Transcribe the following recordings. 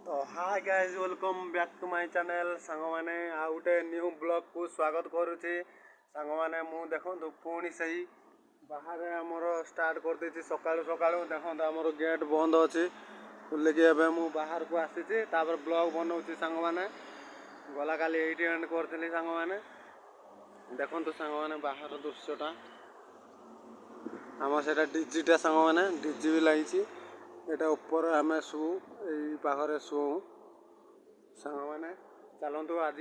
Hi guys welcome back to my channel song मैंने आउ गोटे न्यू ब्लॉग को स्वागत करुच्ची सांग मैंने मु देखो पुणी से बाहर आमर स्टार्ट कर देती सका सका देखो आमर गेट बंद अच्छी खुलिकी एवं मु बाहर को आसी ब्लॉग बनाऊँगी सांग मैंने गला काली एटी एंड करी सांग मैंने देखो सांग मैंने बाहर दृश्यटा आम से डीजीटा सांग मैंने डीजी भी लगी एटा ऊपर आम शु यही पाखे शु सांग मैंने चलतु आज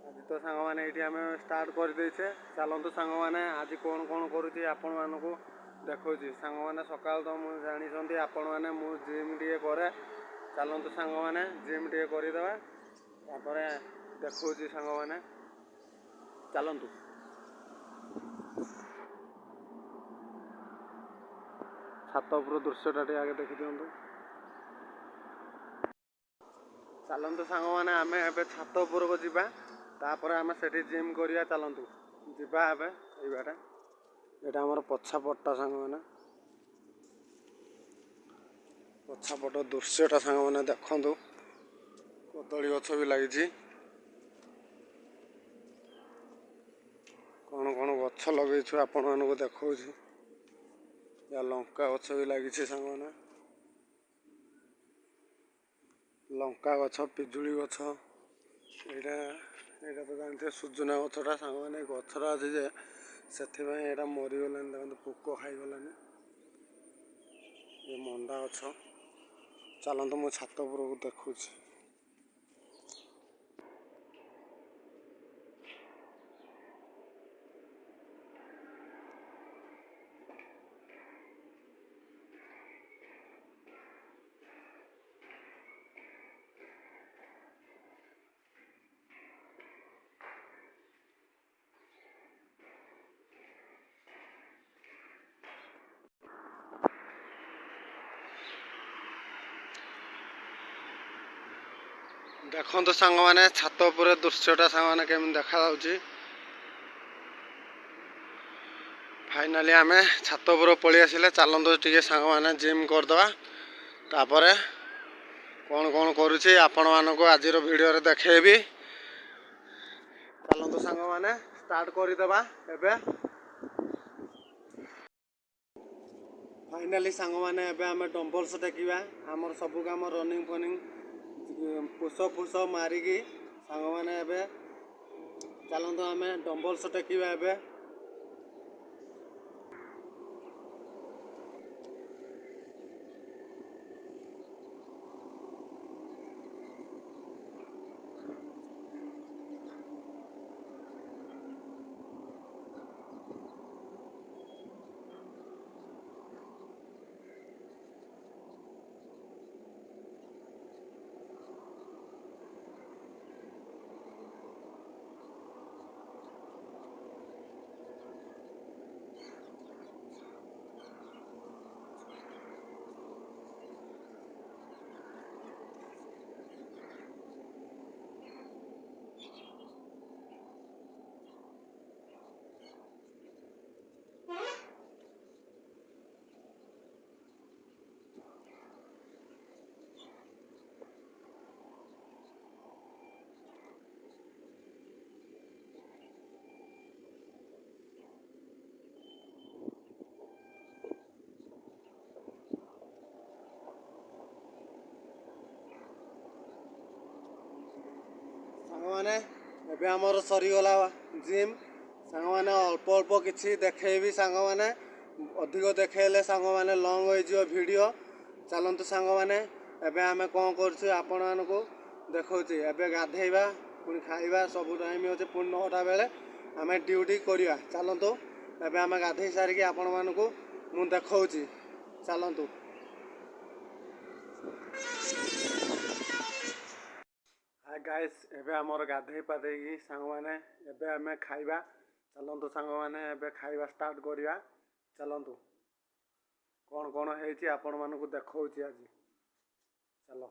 आज तो सांग मैंने ये आम स्टार्ट कर देचे चलतु सांग मैंने आज कौन कौन करुँची आपण मानक देखा सांग मैंने सका तो मुझे जानी आपण मैंने मु जिम टे कै चलतु सांग मैंने जिम टे करदे देखा सांग मैंने चलतु छात उपर दृश्यटा आगे देखी दिंतु चलतु सांग मैंने आम ए छात उपर को जीवा तापर आम से जिम करिया चलतु जीवा ए बाटे यहाँ आमर पछापटा सांग मैंने पछापट दृश्यटा सांग मैंने देखु कदली गछ भी लगी कौन कौन गछ लगे आपण मानक देखा या लंका गछ भी लगी सांग मैंने लंका गछ पिजुली गछ यहाँ तो जानते सुजुना गछटा सांग मैंने गछरा अच्छे जे से मरीगलानी देखते पोक खाईगलानी ये मंडा गछ चलतु मु छात उपर को देखुची देखो तो सांग मैंने छात उपर दृश्यटा सांग मैंने केमी देखा फाइनाली आम छात उपर पलि आसिले चलतु टे सांग मैंने जिम करदे तापर कौन कौन करुच्ची आपण मानक आज वीडियो देखेबी चलतु सांग मैंने स्टार्ट करदे एबे फाइनाली सांग मैंने एबे आम डंबल्स टेकिबा आमर सबू काम रनिंग फनिंग पुशअप फुशअप मारिकी सांग मैंने एबे चलतु आम डंबल्स टेकिबा एबे मैंने एबे आमर सरीगला जिम सांग मैंने अल्प अल्प किसी देखेबी सांग मैंने अधिक देखेले सांग मैंने लंग हो वीडियो चलतु सांग मैंने एबे आम कौन कर देखा एबे गाधेबा पुणी खाइबा सब टाइम अच्छे पुणी 9टा बेले आम ड्यूटी करवा चलतु एबे आम गाधे सारिकी आपण मानक मु देखा चलतु गाइस एबे आमर गाधे पाधे सांग मैंने एबे आम खाइबा चलतु सांग मैंने एबे खाइबा स्टार्ट करिया चलतु कौन कौन है आपण मानक देखा आज चलो।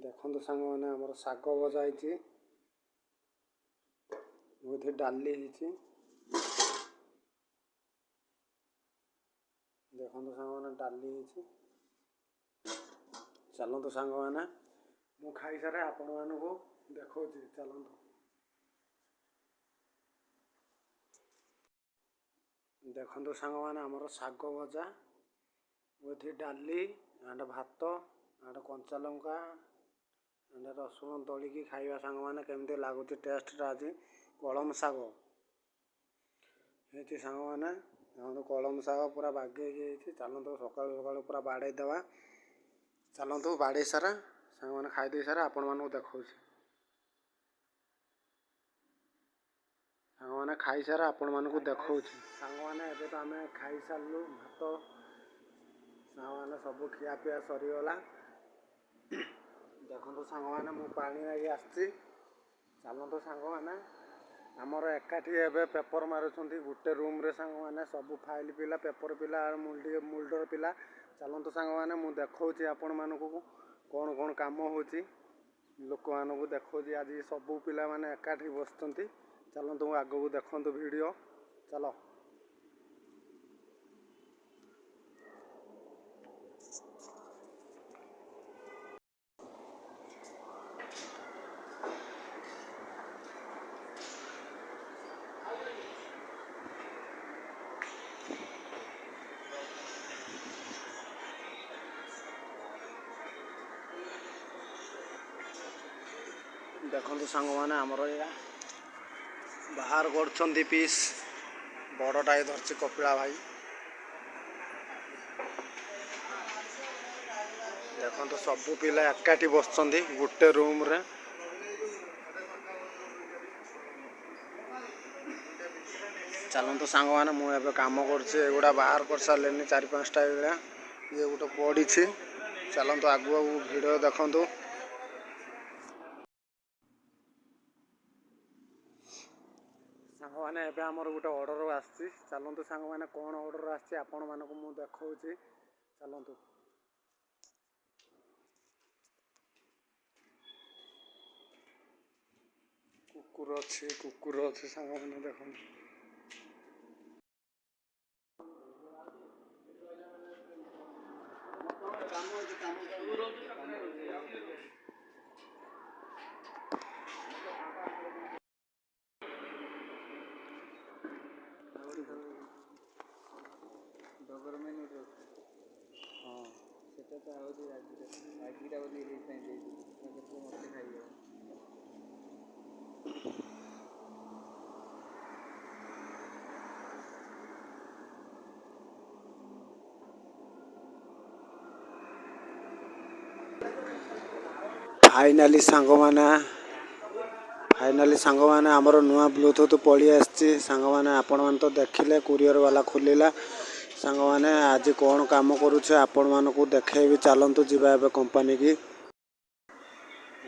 ଦେଖନ୍ତୁ ସାଙ୍ଗମାନେ ଆମର ଶାଗ ଭଜା ହେଇଛି, ଏଠି ଡାଲି ହେଇଛି। ଦେଖନ୍ତୁ ସାଙ୍ଗମାନେ ଡାଲି ହେଇଛି। ଚାଲନ୍ତୁ ସାଙ୍ଗମାନେ ମୁଁ ଖାଇସାରେ ଆପଣମାନଙ୍କୁ ଦେଖାଉଛି। ଚାଲନ୍ତୁ। ଦେଖନ୍ତୁ ସାଙ୍ଗମାନେ ଆମର ଶାଗ ଭଜା, ଏଠି ଡାଲି ଆଣ୍ଡ ଭାତ ଆଣ୍ଡ କଞ୍ଚା ଲଙ୍କା ଆଣ୍ଡ ରସୁଣ ଦଳିକି ଖାଇବା ସାଙ୍ଗମାନେ କେମିତି ଲାଗୁଛି ଟେଷ୍ଟଟା। ଆଜି କଳମ ଶାଗ ହେଇଛି ସାଙ୍ଗମାନେ। ଦେଖନ୍ତୁ କଳମ ଶାଗ ପୁରା ବାଗେଇକି ହେଇଛି। ଚାଲନ୍ତୁ ସକାଳୁ ସକାଳୁ ପୁରା ବାଡ଼େଇ ଦେବା। ଚାଲନ୍ତୁ ବାଡ଼େଇ ସାରା ସାଙ୍ଗମାନେ ଖାଇଦେଇ ସାରା ଆପଣମାନଙ୍କୁ ଦେଖାଉଛି। ସାଙ୍ଗମାନେ ଖାଇସାରା ଆପଣମାନଙ୍କୁ ଦେଖାଉଛି। ସାଙ୍ଗମାନେ ଏବେ ତ ଆମେ ଖାଇସାରିଲୁ ଭାତ। ସାଙ୍ଗମାନେ ସବୁ ଖିଆପିଆ ସରିଗଲା। ଦେଖନ୍ତୁ ସାଙ୍ଗମାନେ ମୁଁ ପାଣି ନେଇକି ଆସିଛି। ଚାଲନ୍ତୁ ସାଙ୍ଗମାନେ ଆମର ଏକାଠି ଏବେ ପେପର ମାରୁଛନ୍ତି ଗୋଟେ ରୁମ୍ରେ ସାଙ୍ଗମାନେ। ସବୁ ଫାଇଲ ପିଲା, ପେପର ପିଲା, ମୋଲ୍ଡର ପିଲା। ଚାଲନ୍ତୁ ସାଙ୍ଗମାନେ ମୁଁ ଦେଖାଉଛି ଆପଣମାନଙ୍କୁ କ'ଣ କ'ଣ କାମ ହେଉଛି। ଲୋକମାନଙ୍କୁ ଦେଖାଉଛି। ଆଜି ସବୁ ପିଲାମାନେ ଏକାଠି ବସିଛନ୍ତି। ଚାଲନ୍ତୁ ଆଗକୁ ଦେଖନ୍ତୁ ଭିଡ଼ିଓ। ଚାଲ। ଦେଖନ୍ତୁ ସାଙ୍ଗମାନେ ଆମର ଏଇଟା ବାହାର କରୁଛନ୍ତି ପିସ୍। ବଡ଼ଟାଏ ଧରିଛି କପିଳା ଭାଇ। ଦେଖନ୍ତୁ ସବୁ ପିଲା ଏକାଠି ବସିଛନ୍ତି ଗୋଟେ ରୁମ୍ରେ। ଚାଲନ୍ତୁ ସାଙ୍ଗମାନେ ମୁଁ ଏବେ କାମ କରୁଛି। ଏଗୁଡ଼ା ବାହାର କରିସାରିଲେଣି 4-5ଟା ଭଳିଆ। ଇଏ ଗୋଟେ ପଡ଼ିଛି। ଚାଲନ୍ତୁ ଆଗକୁ ଭିଡ଼ିଓ ଦେଖନ୍ତୁ। ସାଙ୍ଗମାନେ ଏବେ ଆମର ଗୋଟେ ଅର୍ଡ଼ର ଆସିଛି। ଚାଲନ୍ତୁ ସାଙ୍ଗମାନେ କ'ଣ ଅର୍ଡ଼ର ଆସିଛି ଆପଣମାନଙ୍କୁ ମୁଁ ଦେଖାଉଛି। ଚାଲନ୍ତୁ। କୁକୁର ଅଛି ସାଙ୍ଗମାନେ ଦେଖନ୍ତୁ। ହଁ ସେଟା ତ ହେଉଛି ଆଜିଟା ବୋଧେ ରିଲିଜ୍ ପାଇଁ ଦେଇଛି। ମୋତେ ଖାଇବ। ଫାଇନାଲି ସାଙ୍ଗମାନେ ଆମର ନୂଆ ବ୍ଲୁଟୁଥ୍ ପଳେଇ ଆସିଛି। ସାଙ୍ଗମାନେ ଆପଣମାନେ ତ ଦେଖିଲେ କୁରିଅର ବାଲା ଖୋଲିଲା। ସାଙ୍ଗମାନେ ଆଜି କ'ଣ କାମ କରୁଛେ ଆପଣମାନଙ୍କୁ ଦେଖେଇବି। ଚାଲନ୍ତୁ ଯିବା ଏବେ କମ୍ପାନୀ କି।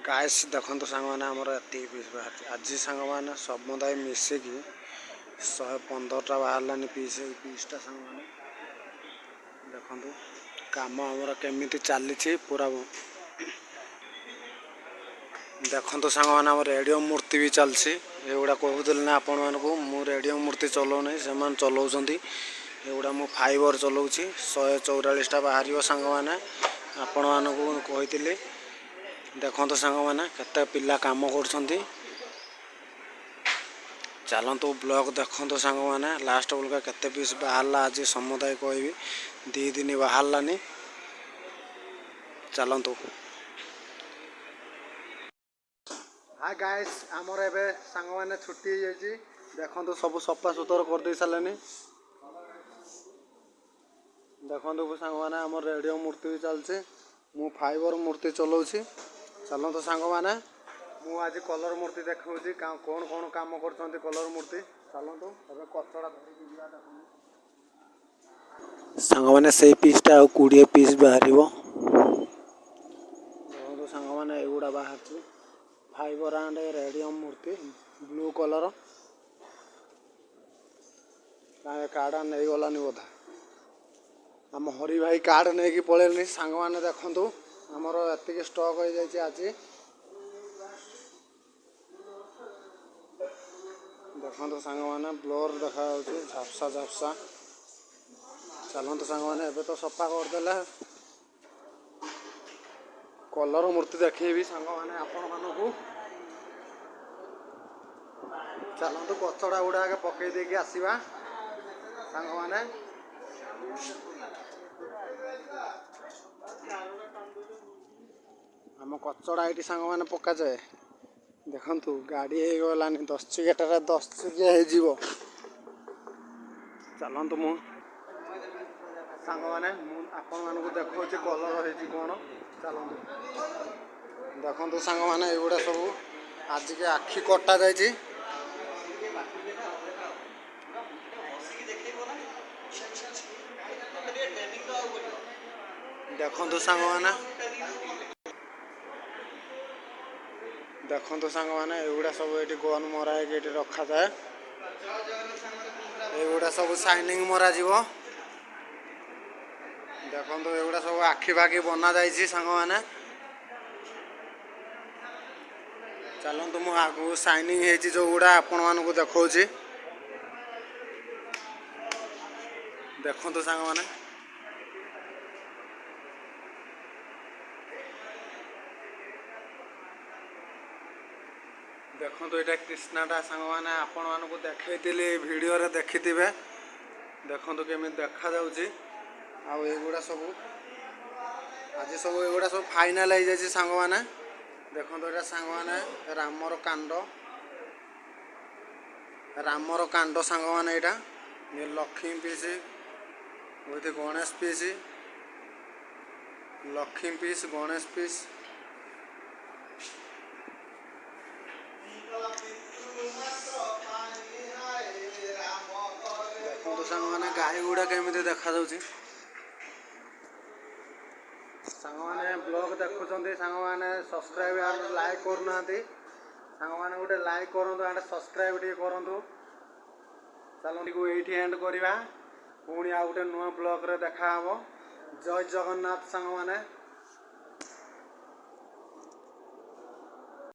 ଗାଇସ୍ ଦେଖନ୍ତୁ ସାଙ୍ଗମାନେ ଆମର ଏତିକି ପିସ୍ ବାହାରିଛି ଆଜି। ସାଙ୍ଗମାନେ ସମୁଦାୟ ମିଶିକି 115ଟା ବାହାରିଲାନି ପିସ୍। ଏଇ ପିସ୍ଟା ସାଙ୍ଗମାନେ ଦେଖନ୍ତୁ କାମ ଆମର କେମିତି ଚାଲିଛି ପୁରା। ଦେଖନ୍ତୁ ସାଙ୍ଗମାନେ ଆମର ରେଡ଼ିଓ ମୂର୍ତ୍ତି ବି ଚାଲିଛି। ଏଗୁଡ଼ା କହୁଥିଲି ନା ଆପଣମାନଙ୍କୁ, ମୁଁ ରେଡ଼ିଓ ମୂର୍ତ୍ତି ଚଲାଉନାହିଁ, ସେମାନେ ଚଲାଉଛନ୍ତି। ଏଗୁଡ଼ା ମୁଁ ଫାଇବର ଚଲାଉଛି। 144ଟା ବାହାରିବ ସାଙ୍ଗମାନେ, ଆପଣମାନଙ୍କୁ କହିଥିଲି। ଦେଖନ୍ତୁ ସାଙ୍ଗମାନେ କେତେ ପିଲା କାମ କରୁଛନ୍ତି। ଚାଲନ୍ତୁ ବ୍ଲଗ ଦେଖନ୍ତୁ ସାଙ୍ଗମାନେ ଲାଷ୍ଟ ବେଳକୁ କେତେ ପିସ୍ ବାହାରିଲା ଆଜି ସମୁଦାୟ କହିବି। 2 ଦିନ ବାହାରିଲାନି। ଚାଲନ୍ତୁ। ହାଇ ଗାଇସ୍ ଆମର ଏବେ ସାଙ୍ଗମାନେ ଛୁଟି ହେଇଯାଇଛି। ଦେଖନ୍ତୁ ସବୁ ସଫା ସୁତର କରିଦେଇ ସାରିଲେଣି। ଦେଖନ୍ତୁ ସାଙ୍ଗମାନେ ଆମର ରେଡ଼ିଓ ମୂର୍ତ୍ତି ବି ଚାଲିଛି। ମୁଁ ଫାଇବର ମୂର୍ତ୍ତି ଚଲାଉଛି। ଚାଲନ୍ତୁ ସାଙ୍ଗମାନେ ମୁଁ ଆଜି କଲର ମୂର୍ତ୍ତି ଦେଖାଉଛି କ'ଣ କ'ଣ କାମ କରୁଛନ୍ତି କଲର ମୂର୍ତ୍ତି। ଚାଲନ୍ତୁ ଏବେ କଚଡ଼ା ଧରିକି ଯିବା। ଦେଖନ୍ତୁ ସାଙ୍ଗମାନେ ସେଇ ପିସ୍ଟା ଆଉ 20 ପିସ୍ ବାହାରିବ। ଦେଖନ୍ତୁ ସାଙ୍ଗମାନେ ଏଗୁଡ଼ା ବାହାରିଛି ଫାଇବର ଆଣ୍ଡ ରେଡ଼ିଓ ମୂର୍ତ୍ତି ବ୍ଲୁ କଲର। କାର୍ଡ଼ ନେଇଗଲାନି ବୋଧେ। ଆମ ହରି ଭାଇ କାର୍ଡ଼ ନେଇକି ପଳେଇଲେଣି। ସାଙ୍ଗମାନେ ଦେଖନ୍ତୁ आमर एतिक स्टॉक हो जाए आज देखो सांग मैंने ब्लोर देखा झापसा झापसा चलते सांग मैंने एबे तो सफा करदे कलर मूर्ति देखी सांग मैंने आपण मानू चलतु कचड़ा गुड़ा आगे पकई देकी आसवा सांग मैंने आम कचड़ा ये सांग मैंने पका जाए देखु गाड़ी हो गलानी 10 चकिया 10 चकिया हो चलतु मु सांग मैंने आपण मानक देखा कलर हो कौन चलतु देखु सांग मैंने युवा सब आज के आखि कटा जाए देखु सांग मैंने देखु सांग मैंने युवा सब ये गन मरा है रखा जाए युवा सब साइनिंग मरा जीव देखो युवा सब आखि फाखि बना जाइए सांग मैंने चलतु मु आगु साइनिंग है जो गुड़ा आपण मानक देखा देखु सांग मैंने देखो ये कृष्णाटा सांग मैंने आपण मानक देखी वीडियो रे देखी देखो केमी देखा आगुड़ा सब आज सब एगुड़ा सब फाइनाल हो जाए सांग मैंने देखो ये सांग मैंने रामर कांड सांग मैंने यहाँ Lakshmi piece with Ganesh piece Lakshmi piece Ganesh piece देखो सांग मैंने गाई गुड़ा केमी देखा सांग मैंने ब्लॉग देखुं सांग मैंने सब्सक्राइब और लाइक करना सांग मैंने गोटे लाइक करूँ एंड सब्सक्राइब टे करूँ चलो ये एंड करवा पुणी आ गए नुआ ब्लॉग रे देखा जय जगन्नाथ सांग मैंने।